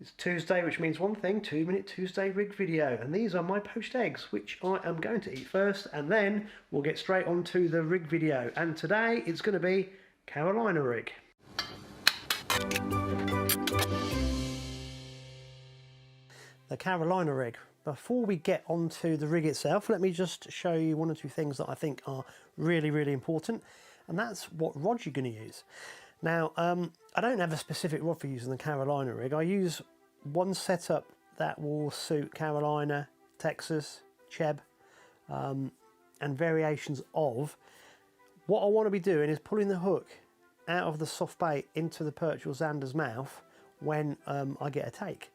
It's Tuesday, which means one thing, 2-minute Tuesday rig video, and these are my poached eggs, which I am going to eat first, and then we'll get straight on to the rig video. And today it's going to be Carolina rig. The Carolina rig. Before we get onto the rig itself, let me just show you one or two things that I think are really important, and that's what rod you're going to use. Now, I don't have a specific rod for using the Carolina rig. I use one setup that will suit Carolina, Texas, Cheb, and variations of. What I want to be doing is pulling the hook out of the soft bait into the perch or zander's mouth when I get a take.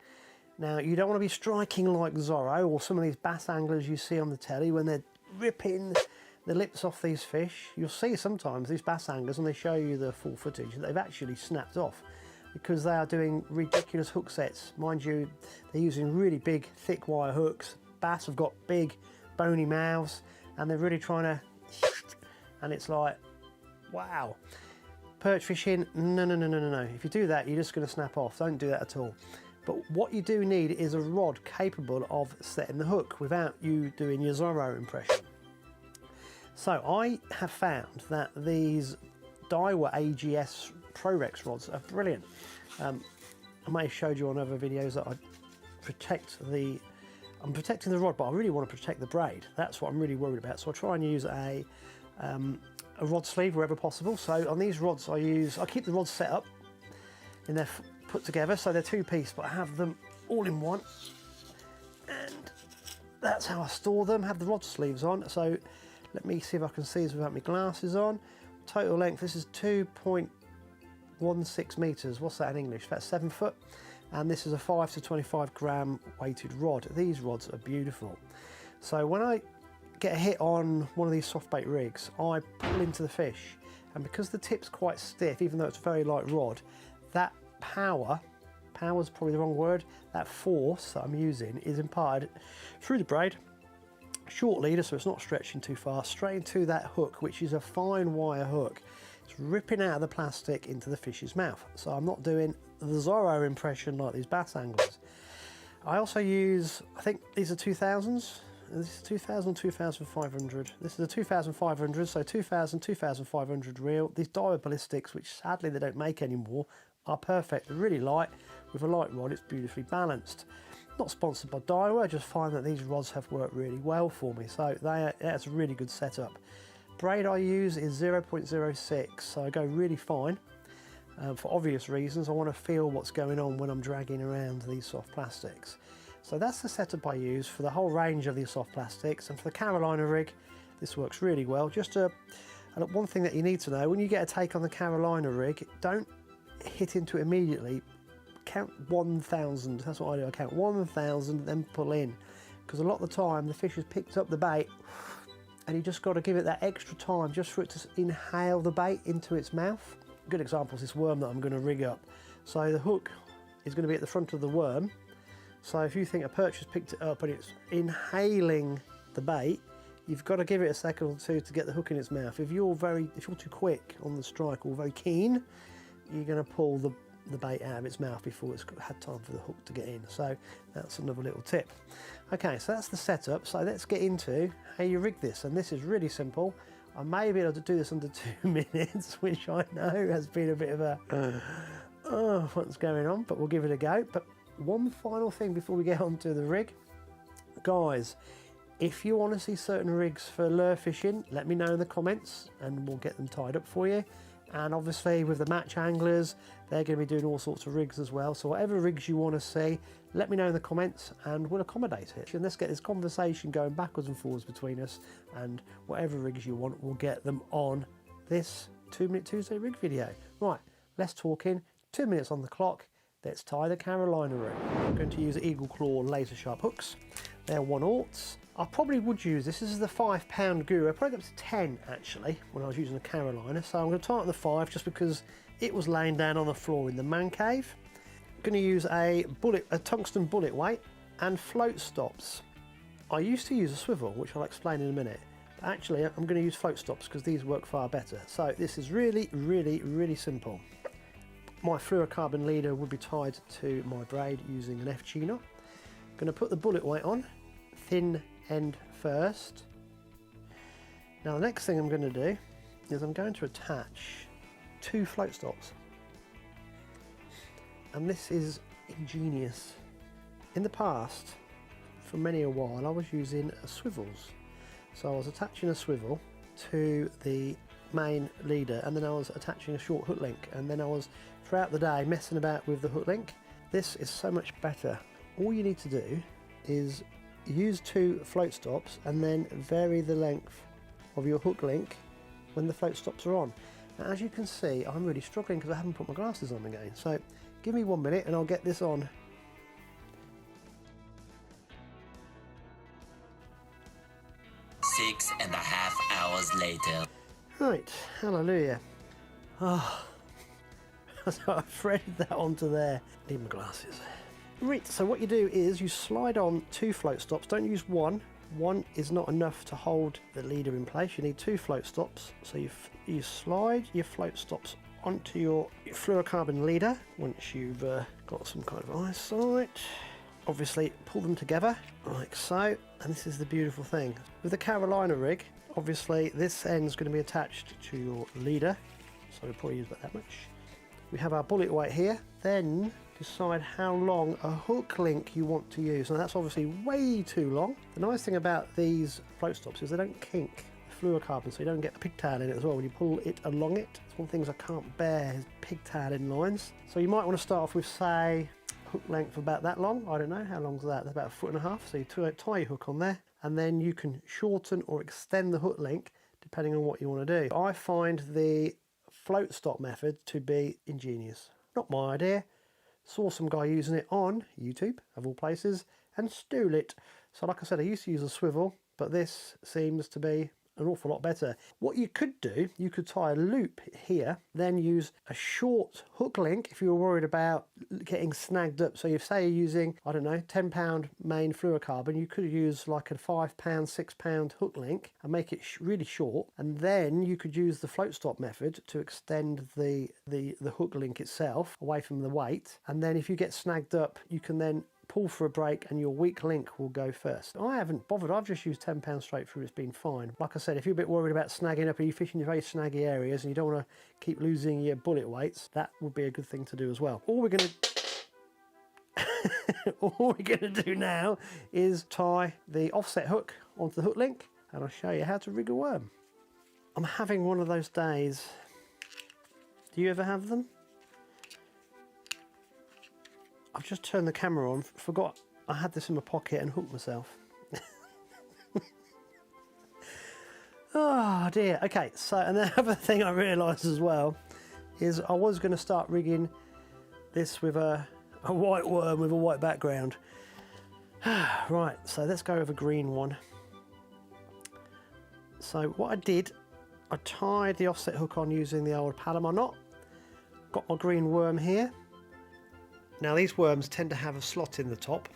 Now, you don't want to be striking like Zorro or some of these bass anglers you see on the telly when they're ripping the lips off these fish. You'll see sometimes these bass anglers, when they show you the full footage, they've actually snapped off because they are doing ridiculous hook sets. Mind you, they're using really big, thick wire hooks. Bass have got big, bony mouths, and they're really trying to, and it's like, wow. Perch fishing, no. If you do that, you're just going to snap off. Don't do that at all. But what you do need is a rod capable of setting the hook without you doing your Zorro impression. So I have found that these Daiwa AGS Pro-Rex rods are brilliant. I may have showed you on other videos that I'm protecting the rod, but I really want to protect the braid. That's what I'm really worried about. So I try and use a rod sleeve wherever possible. So on these rods I keep the rods set up and they're put together, so they're two-piece, but I have them all in one. And that's how I store them, have the rod sleeves on. So let me see if I can see this without my glasses on. Total length, this is 2.16 metres. What's that in English? That's 7 foot. And this is a 5 to 25 gram weighted rod. These rods are beautiful. So when I get a hit on one of these soft bait rigs, I pull into the fish. And because the tip's quite stiff, even though it's a very light rod, that power's probably the wrong word, that force that I'm using is imparted through the braid. Short leader, so it's not stretching too far, straight into that hook, which is a fine wire hook. It's ripping out of the plastic into the fish's mouth. So I'm not doing the Zorro impression like these bass anglers. I also use, I think these are 2000s. This is 2000, 2500. This is a 2500, so 2000, 2500 reel. These Daiwa ballistics, which sadly they don't make anymore, are perfect. They're really light. With a light rod, it's beautifully balanced. Not sponsored by Daiwa, I just find that these rods have worked really well for me, so that's a really good setup. Braid I use is 0.06, so I go really fine. For obvious reasons, I want to feel what's going on when I'm dragging around these soft plastics. So that's the setup I use for the whole range of these soft plastics, and for the Carolina rig, this works really well. Just one thing that you need to know, when you get a take on the Carolina rig, don't hit into it immediately. Count 1,000, that's what I do. I count 1,000, then pull in, because a lot of the time the fish has picked up the bait and you just got to give it that extra time just for it to inhale the bait into its mouth. A good example is this worm that I'm going to rig up. So the hook is going to be at the front of the worm, so if you think a perch has picked it up and it's inhaling the bait, you've got to give it a second or two to get the hook in its mouth. If you're too quick on the strike or very keen, you're going to pull the bait out of its mouth before it's had time for the hook to get in. So that's another little tip. Okay, so that's the setup. So let's get into how you rig this, and this is really simple. I may be able to do this under 2 minutes, which I know has been a bit of a what's going on, but we'll give it a go. But one final thing before we get on to the rig, guys, if you want to see certain rigs for lure fishing, let me know in the comments and we'll get them tied up for you. And obviously with the match anglers, they're going to be doing all sorts of rigs as well. So whatever rigs you want to see, let me know in the comments and we'll accommodate it. And let's get this conversation going backwards and forwards between us, and whatever rigs you want, we'll get them on this 2-minute Tuesday rig video. Right, less talking, 2 minutes on the clock. Let's tie the Carolina rig. I'm going to use Eagle Claw laser sharp hooks. They're 1/0. I probably would use this. This is the 5-pound Guru. I probably got up to 10 actually when I was using the Carolina. So I'm going to tie it on the 5 just because it was laying down on the floor in the man cave. I'm going to use a tungsten bullet weight and float stops. I used to use a swivel, which I'll explain in a minute. But actually, I'm going to use float stops because these work far better. So this is really simple. my fluorocarbon leader would be tied to my braid using an FG knot. I'm going to put the bullet weight on, thin end first. Now the next thing I'm going to do is I'm going to attach 2 float stops. And this is ingenious. In the past, for many a while, I was using swivels. So I was attaching a swivel to the main leader, and then I was attaching a short hook link, and then I was throughout the day messing about with the hook link. This is so much better. All you need to do is use 2 float stops and then vary the length of your hook link when the float stops are on. Now, as you can see, I'm really struggling because I haven't put my glasses on again, so give me 1 minute and I'll get this on. Six and a half hours later. Right, hallelujah. Oh, so I threaded that onto there. Need my glasses. Right, so what you do is you slide on 2 float stops. Don't use one. One is not enough to hold the leader in place. You need 2 float stops. So you slide your float stops onto your fluorocarbon leader once you've got some kind of eyesight. Obviously pull them together like so, and this is the beautiful thing. With the Carolina rig, obviously this end's going to be attached to your leader, so we'll probably use about that much. We have our bullet weight here, then decide how long a hook link you want to use. Now that's obviously way too long. The nice thing about these float stops is they don't kink the fluorocarbon, so you don't get a pigtail in it as well when you pull it along it. It's one of the things I can't bear is pigtail in lines. So you might want to start off with, say, hook length about that long. I don't know, how long's that? That's about 1.5 foot. So you tie your hook on there, and then you can shorten or extend the hook length depending on what you want to do. I find the float stop method to be ingenious. Not my idea. Saw some guy using it on YouTube, of all places, and stole it. So like I said, I used to use a swivel, but this seems to be an awful lot better. What you could do, you could tie a loop here, then use a short hook link if you were worried about getting snagged up. So if say you're using, I don't know, £10 main fluorocarbon, you could use like a £5, £6 hook link and make it really short, and then you could use the float stop method to extend the hook link itself away from the weight, and then if you get snagged up, you can then pull for a break and your weak link will go first. I haven't bothered, I've just used £10 straight through, it's been fine. Like I said, if you're a bit worried about snagging up and you fish in very snaggy areas and you don't want to keep losing your bullet weights, that would be a good thing to do as well. All we're going to do now is tie the offset hook onto the hook link, and I'll show you how to rig a worm. I'm having one of those days. Do you ever have them? I've just turned the camera on, forgot I had this in my pocket and hooked myself. Oh dear. Okay, so and the other thing I realised as well is I was going to start rigging this with a white worm with a white background. Right, so let's go with a green one. So what I did, I tied the offset hook on using the old Palomar knot. Got my green worm here. Now these worms tend to have a slot in the top.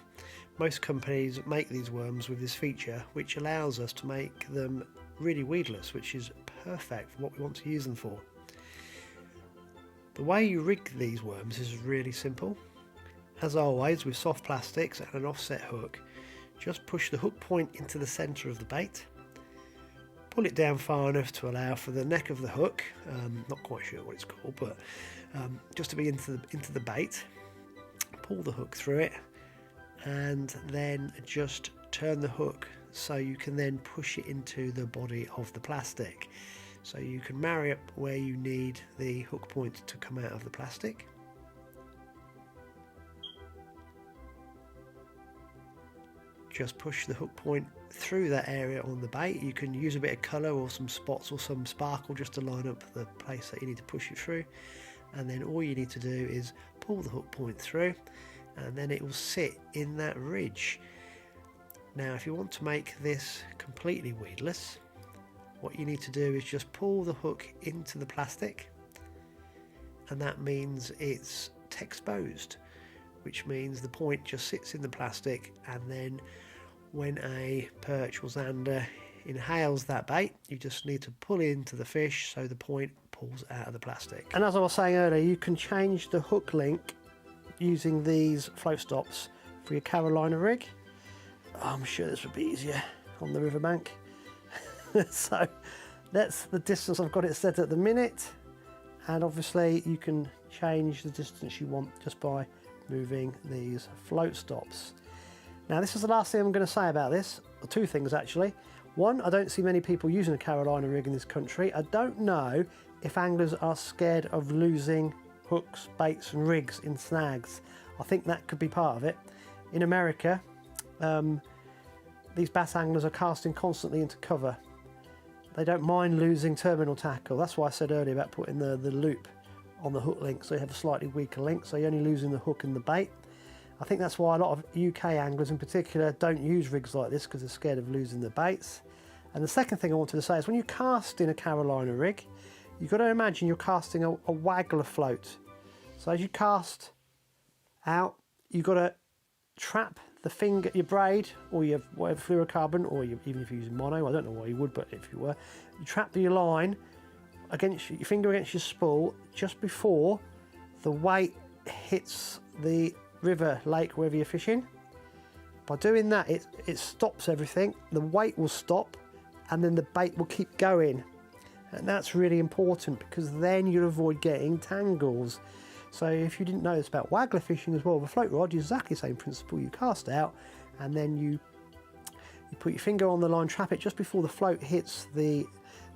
Most companies make these worms with this feature, which allows us to make them really weedless, which is perfect for what we want to use them for. The way you rig these worms is really simple. As always, with soft plastics and an offset hook, just push the hook point into the centre of the bait, pull it down far enough to allow for the neck of the hook, not quite sure what it's called, but just to be into the bait. Pull the hook through it and then just turn the hook so you can then push it into the body of the plastic. So you can marry up where you need the hook point to come out of the plastic. Just push the hook point through that area on the bait. You can use a bit of colour or some spots or some sparkle just to line up the place that you need to push it through. And then all you need to do is pull the hook point through, and then it will sit in that ridge. Now if you want to make this completely weedless, what you need to do is just pull the hook into the plastic, and that means it's exposed, which means the point just sits in the plastic, and then when a perch or zander inhales that bait, you just need to pull into the fish so the point pulls out of the plastic. And as I was saying earlier, you can change the hook link using these float stops for your Carolina rig. I'm sure this would be easier on the riverbank. So that's the distance I've got it set at the minute, and obviously you can change the distance you want just by moving these float stops. Now this is the last thing I'm going to say about this, or two things actually. One, I don't see many people using a Carolina rig in this country. I don't know if anglers are scared of losing hooks, baits and rigs in snags. I think that could be part of it. In America, these bass anglers are casting constantly into cover. They don't mind losing terminal tackle. That's why I said earlier about putting the loop on the hook link, so you have a slightly weaker link, so you're only losing the hook and the bait. I think that's why a lot of UK anglers in particular don't use rigs like this, because they're scared of losing the baits. And the second thing I wanted to say is when you cast in a Carolina rig, you've got to imagine you're casting a waggler float. So as you cast out, you've got to trap the finger, your braid, or your whatever fluorocarbon, or even if you're using mono, I don't know why you would, but if you were, you trap your line against your finger against your spool just before the weight hits the river, lake, wherever you're fishing. By doing that, it stops everything. The weight will stop, and then the bait will keep going. And that's really important, because then you'll avoid getting tangles. So if you didn't know this about waggler fishing as well, the float rod is exactly the same principle. You cast out, and then you put your finger on the line, trap it just before the float hits the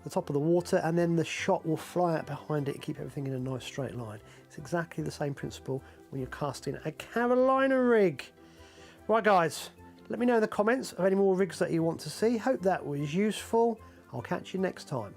top of the water, and then the shot will fly out behind it and keep everything in a nice straight line. It's exactly the same principle when you're casting a Carolina rig. Right guys, let me know in the comments of any more rigs that you want to see. Hope that was useful. I'll catch you next time.